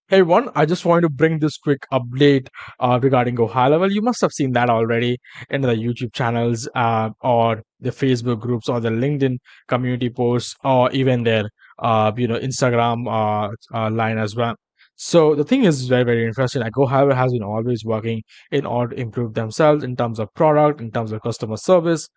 Hey, one, I just wanted to bring this quick update regarding Go High Level. You must have seen that already in the YouTube channels or the Facebook groups or the LinkedIn community posts or even their Instagram line as well. So the thing is very, very interesting. Like Go High Level has been always working in order to improve themselves in terms of product, in terms of customer service,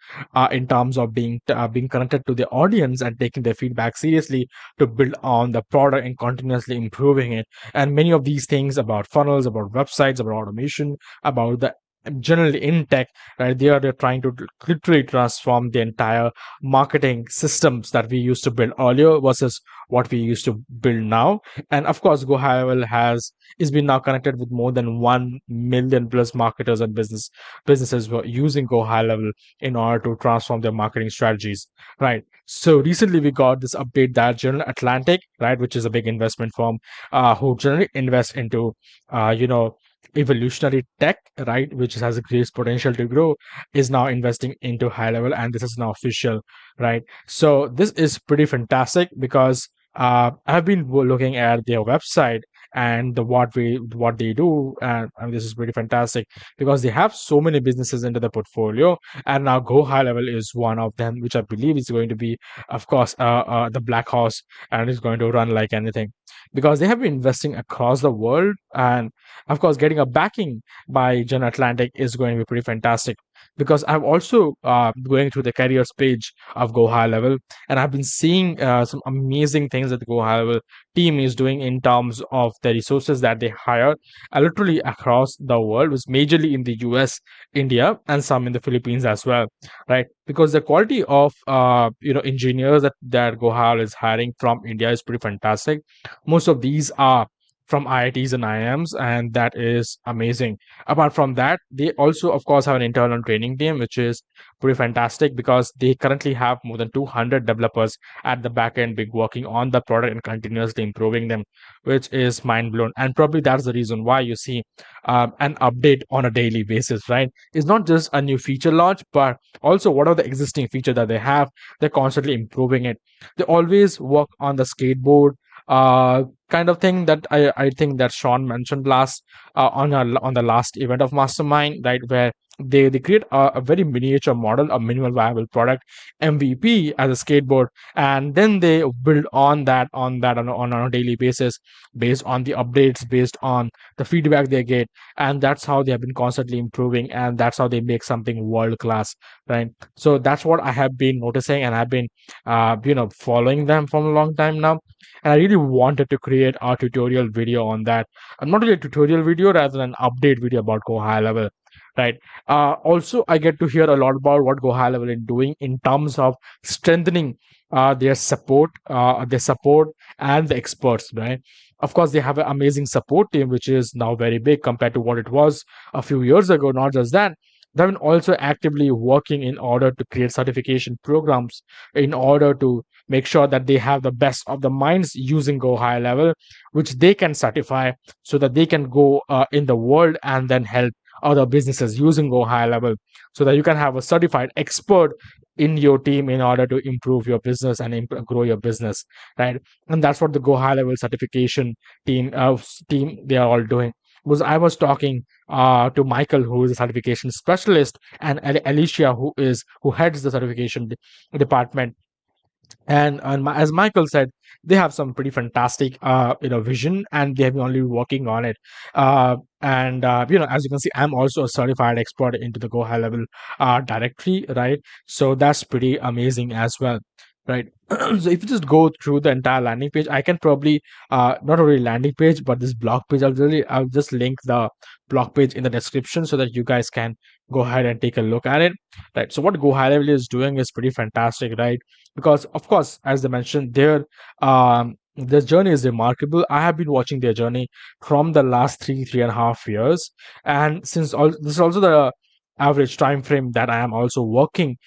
in terms of being connected to the audience and taking their feedback seriously to build on the product and continuously improving it. And many of these things about funnels, about websites, about automation, about the generally in tech, right? They're trying to literally transform the entire marketing systems that we used to build earlier versus what we used to build now. And of course, Go High Level has is been now connected with more than 1 million plus marketers and businesses who are using Go High Level in order to transform their marketing strategies, right? So recently we got this update that General Atlantic, right, which is a big investment firm who generally invest into, uh, you know, evolutionary tech, right, which has a great potential to grow, is now investing into High Level, and this is now official, right? So this is pretty fantastic because I've been looking at their website and what they do, and this is pretty fantastic because they have so many businesses into the portfolio, and now Go High Level is one of them, which I believe is going to be, of course, the black horse, and is going to run like anything because they have been investing across the world. And of course, getting a backing by Gen Atlantic is going to be pretty fantastic because I'm also going through the careers page of Go High Level, and I've been seeing some amazing things that the Go High Level team is doing in terms of the resources that they hire literally across the world, was majorly in the US, India, and some in the Philippines as well, right? Because the quality of engineers that Go High Level is hiring from India is pretty fantastic. Most of these are from IITs and IIMs, and that is amazing. Apart from that, they also, of course, have an internal training team, which is pretty fantastic because they currently have more than 200 developers at the back end, big working on the product and continuously improving them, which is mind blown. And probably that's the reason why you see an update on a daily basis, right? It's not just a new feature launch, but also what are the existing features that they have. They're constantly improving it. They always work on the skateboard kind of thing that I think that Sean mentioned last on the last event of Mastermind, right, where they create a very miniature model, a minimal viable product MVP as a skateboard, and then they build on a daily basis based on the updates, based on the feedback they get, and that's how they have been constantly improving, and that's how they make something world class, right? So that's what I have been noticing, and I've been following them from a long time now, and I really wanted to create a tutorial video on that. Not really a tutorial video, rather than an update video about Go High Level, right? Also, I get to hear a lot about what Go High Level is doing in terms of strengthening their support and the experts, right? Of course, they have an amazing support team, which is now very big compared to what it was a few years ago. Not just that, they've been also actively working in order to create certification programs in order to make sure that they have the best of the minds using Go High Level, which they can certify so that they can go in the world and then help other businesses using Go High Level, so that you can have a certified expert in your team in order to improve your business and grow your business, right? And that's what the Go High Level certification team they are all doing. Was I was talking to Michael, who is a certification specialist, and Alicia, who heads the certification department, and as Michael said, they have some pretty fantastic vision, and they have been only working on it. And as you can see, I'm also a certified expert into the Go High Level directory, right? So that's pretty amazing as well, right? So if you just go through the entire landing page, I can probably not only landing page but this blog page, I'll just link the blog page in the description so that you guys can go ahead and take a look at it, right? So what Go High Level is doing is pretty fantastic, right? Because of course, as I mentioned, their journey is remarkable. I have been watching their journey from the last three and a half years, and since all this is also the average time frame that I am also working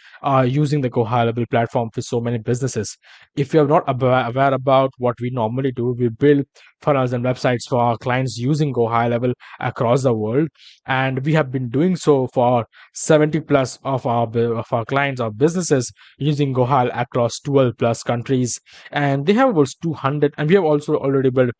using the Go High Level platform for so many businesses. If you're not aware about what we normally do, we build funnels and websites for our clients using Go High Level across the world, and we have been doing so for 70 plus of our clients or businesses using Go High across 12 plus countries, and they have about 200, and we have also already built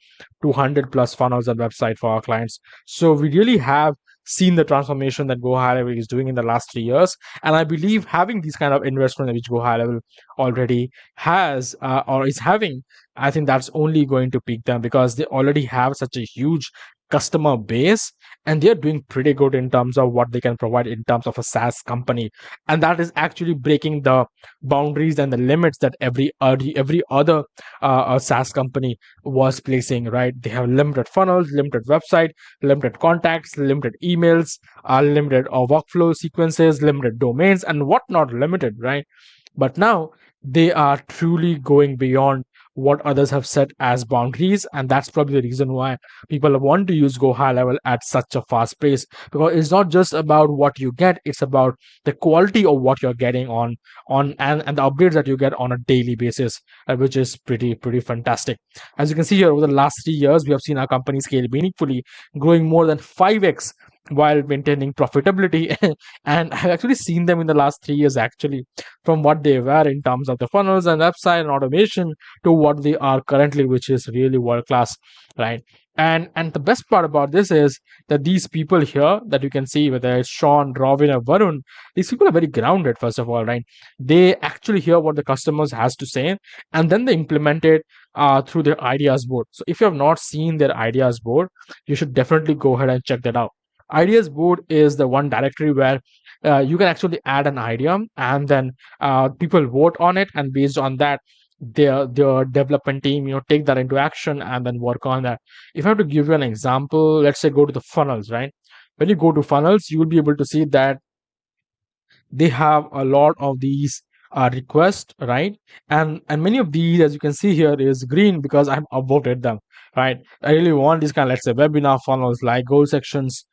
200 plus funnels and website for our clients. So we really have seen the transformation that Go High Level is doing in the last 3 years. And I believe having these kind of investment which Go High Level already has or is having, I think that's only going to peak them because they already have such a huge customer base, and they're doing pretty good in terms of what they can provide in terms of a SaaS company. And that is actually breaking the boundaries and the limits that every other SaaS company was placing, right? They have limited funnels, limited website, limited contacts, limited emails, limited workflow sequences, limited domains, and whatnot limited, right? But now they are truly going beyond what others have set as boundaries, and that's probably the reason why people want to use Go High Level at such a fast pace, because it's not just about what you get, it's about the quality of what you're getting and the upgrades that you get on a daily basis, which is pretty fantastic. As you can see here, over the last 3 years, we have seen our company scale meaningfully, growing more than 5x while maintaining profitability. And I've actually seen them in the last 3 years, actually, from what they were in terms of the funnels and website and automation to what they are currently, which is really world class, right? And the best part about this is that these people here that you can see, whether it's Sean, Robin, or Varun, these people are very grounded. First of all, right? They actually hear what the customers has to say, and then they implement it through their ideas board. So if you have not seen their ideas board, you should definitely go ahead and check that out. Ideas board is the one directory where you can actually add an idea, and then people vote on it, and based on that, their development team take that into action and then work on that. If I have to give you an example, let's say go to the funnels, right? When you go to funnels, you will be able to see that they have a lot of these requests, right? And many of these, as you can see here, is green because I've upvoted them, right? I really want these kind of, let's say, webinar funnels, like goal sections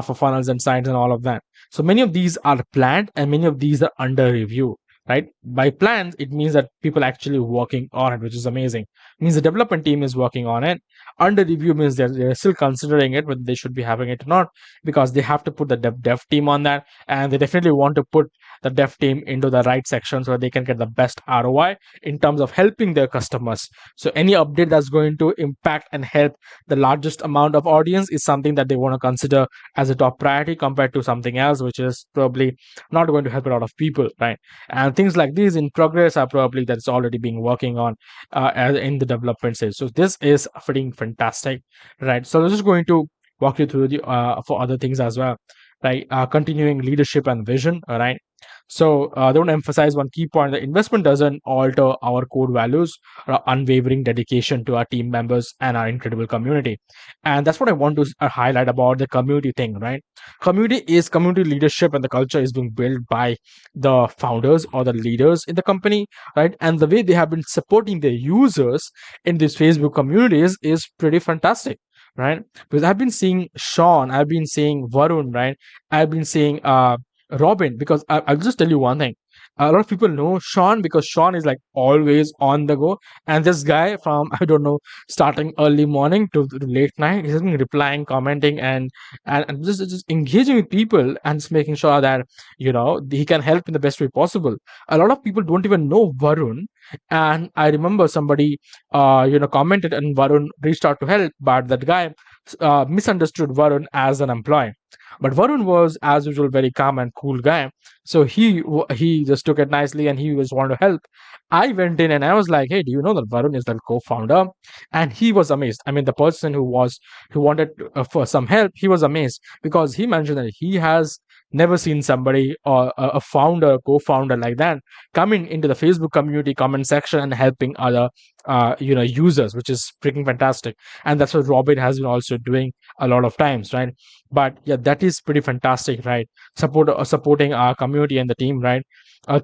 for funnels and sites and all of that. So many of these are planned and many of these are under review, right? By plans, it means that people actually working on it, which is amazing. It means the development team is working on it. Under review means they're still considering it, whether they should be having it or not, because they have to put the dev team on that, and they definitely want to put the dev team into the right section so they can get the best ROI in terms of helping their customers. So any update that's going to impact and help the largest amount of audience is something that they want to consider as a top priority compared to something else, which is probably not going to help a lot of people, right? And things like these in progress are probably that's already being working on in the development stage. So this is pretty fantastic, right? So I'm just going to walk you through the for other things as well, right? Continuing leadership and vision, all right? So they want to emphasize one key point: the investment doesn't alter our core values or unwavering dedication to our team members and our incredible community. And that's what I want to highlight about the community thing, right? Community leadership, and the culture is being built by the founders or the leaders in the company, right? And the way they have been supporting their users in these Facebook communities is pretty fantastic, right? Because I've been seeing Sean, I've been seeing Varun, right? I've been seeing Robin, because I'll just tell you one thing. A lot of people know Sean because Sean is like always on the go, and this guy from I don't know, starting early morning to late night, he's been replying, commenting, and just engaging with people and just making sure that he can help in the best way possible. A lot of people don't even know Varun, and I remember somebody commented, and Varun reached out to help, but that guy misunderstood Varun as an employee. But Varun was, as usual, very calm and cool guy. So he just took it nicely, and he was wanted to help. I went in and I was like, "Hey, do you know that Varun is the co-founder?" And he was amazed. I mean, the person who wanted for some help, he was amazed because he mentioned that he has never seen somebody or a founder, co-founder like that coming into the Facebook community comment section and helping other users, which is freaking fantastic. And that's what Robin has been also doing a lot of times, right? But yeah, that is pretty fantastic, right? Supporting our community and the team, right?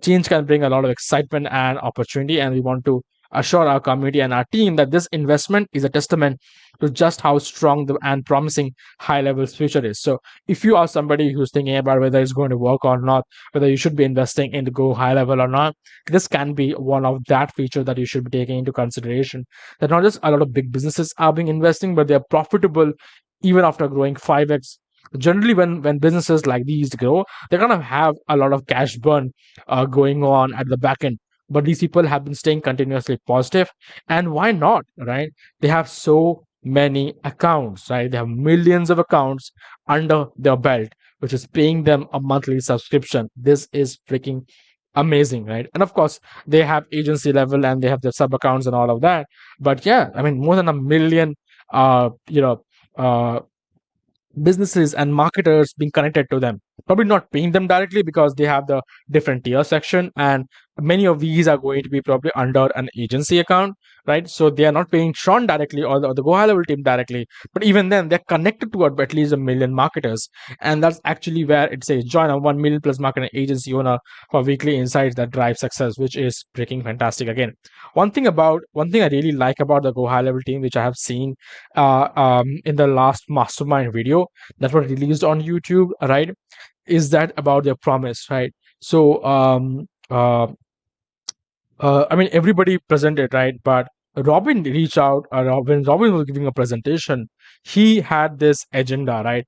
Change can bring a lot of excitement and opportunity, and we want to assure our community and our team that this investment is a testament to just how strong and promising High Level's future is. So if you are somebody who's thinking about whether it's going to work or not, whether you should be investing in the Go High Level or not, this can be one of that feature that you should be taking into consideration. That not just a lot of big businesses are being investing, but they're profitable even after growing 5x. Generally, when businesses like these grow, they're gonna have a lot of cash burn going on at the back end. But these people have been staying continuously positive, and why not, right? They have so many accounts, right? They have millions of accounts under their belt, which is paying them a monthly subscription. This is freaking amazing, right? And of course, they have agency level and they have their sub accounts and all of that. But yeah, I mean, more than a million, uh, you know, uh, businesses and marketers being connected to them, probably not paying them directly because they have the different tier section, and many of these are going to be probably under an agency account, right? So they are not paying Sean directly or the Go High Level team directly, but even then they're connected to at least a million marketers. And that's actually where it says join a 1 million plus marketing agency owner for weekly insights that drive success, which is freaking fantastic. Again, one thing I really like about the Go High Level team, which I have seen in the last mastermind video that was released on YouTube, right, is that about their promise, right? So I mean, everybody presented, right? But Robin reached out. When Robin was giving a presentation, he had this agenda, right?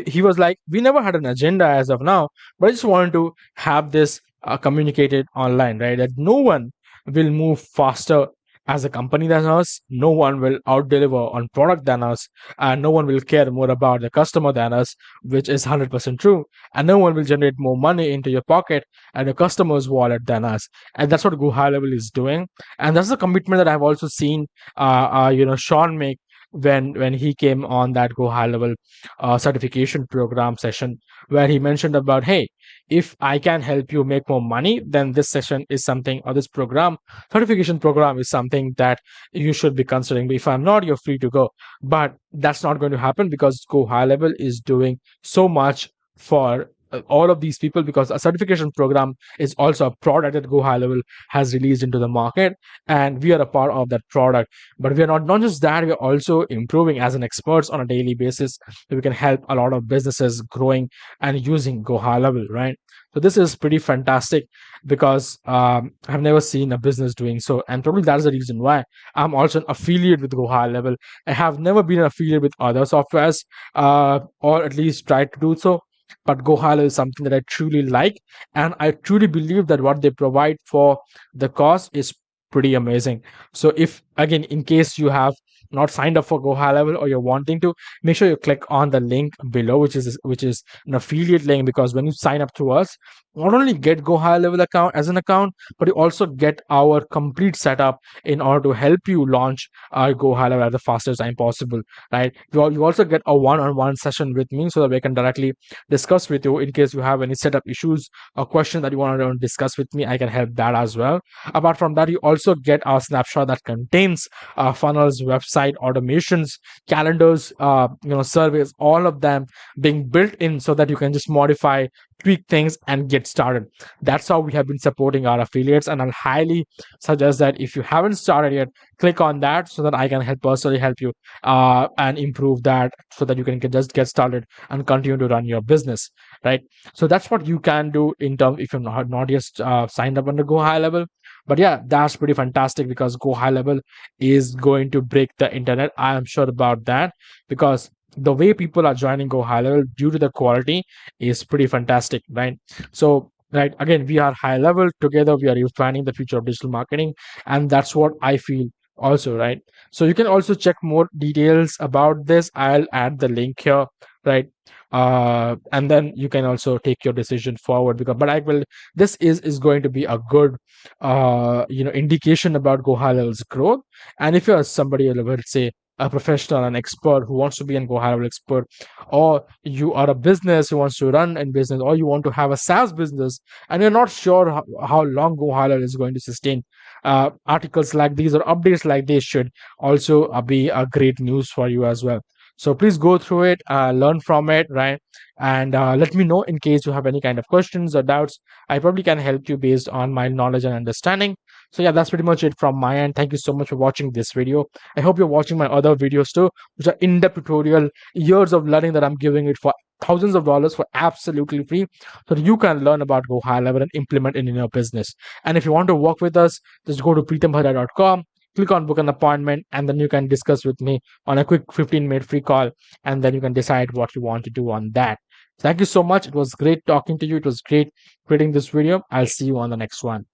He was like, we never had an agenda as of now, but I just wanted to have this communicated online, right? That no one will move faster as a company than us. No one will out deliver on product than us, and no one will care more about the customer than us, which is 100% true. And no one will generate more money into your pocket and your customer's wallet than us. And that's what Go High Level is doing. And that's the commitment that I've also seen Sean make when he came on that Go High Level certification program session, where he mentioned about, hey, if I can help you make more money, then this session is something, or this program, certification program, is something that you should be considering. But if I'm not, you're free to go. But that's not going to happen because Go High Level is doing so much for all of these people, because a certification program is also a product that Go High Level has released into the market, and we are a part of that product. But we are not just that, we are also improving as an experts on a daily basis, so we can help a lot of businesses growing and using Go High Level, right? So this is pretty fantastic because I've never seen a business doing so, and probably that's the reason why I'm also an affiliate with Go High Level. I have never been an affiliate with other softwares, or at least tried to do so. But Go High Level is something that I truly like, and I truly believe that what they provide for the cost is pretty amazing. So if, again, in case you have not signed up for Go High Level or you're wanting to, make sure you click on the link below, which is an affiliate link, because when you sign up to us, not only get Go High Level account as an account, but you also get our complete setup in order to help you launch our Go High Level at the fastest time possible, right? You also get a one-on-one session with me, so that we can directly discuss with you in case you have any setup issues or question that you want to discuss with me. I can help that as well. Apart from that, you also get our snapshot that contains funnels, website automations, calendars, surveys, all of them being built in so that you can just modify, tweak things, and get started. That's how we have been supporting our affiliates, and I'll highly suggest that if you haven't started yet, click on that so that I can personally help you and improve that, so that you can just get started and continue to run your business, right? So that's what you can do in terms, if you're not yet signed up under Go High Level. But yeah, that's pretty fantastic because Go High Level is going to break the internet. I am sure about that, because the way people are joining Go High Level due to the quality is pretty fantastic, right? So, right, again, we are High Level together. We are refining the future of digital marketing, and that's what I feel also, right? So you can also check more details about this. I'll add the link here, right? And then you can also take your decision forward, because but I will, this is going to be a good indication about Go High Level's growth. And if you're somebody, let's say a professional, an expert who wants to be an Go High Level expert, or you are a business who wants to run a business, or you want to have a SaaS business and you're not sure how long Go High Level is going to sustain, articles like these or updates like this should also be a great news for you as well. So please go through it, learn from it, right? And let me know in case you have any kind of questions or doubts. I probably can help you based on my knowledge and understanding. So yeah, that's pretty much it from my end. Thank you so much for watching this video. I hope you're watching my other videos too, which are in-depth tutorial, years of learning that I'm giving it for thousands of dollars for absolutely free, so that you can learn about Go High Level and implement it in your business. And if you want to work with us, just go to preethambhadra.com, click on book an appointment, and then you can discuss with me on a quick 15-minute free call, and then you can decide what you want to do on that. Thank you so much. It was great talking to you. It was great creating this video. I'll see you on the next one.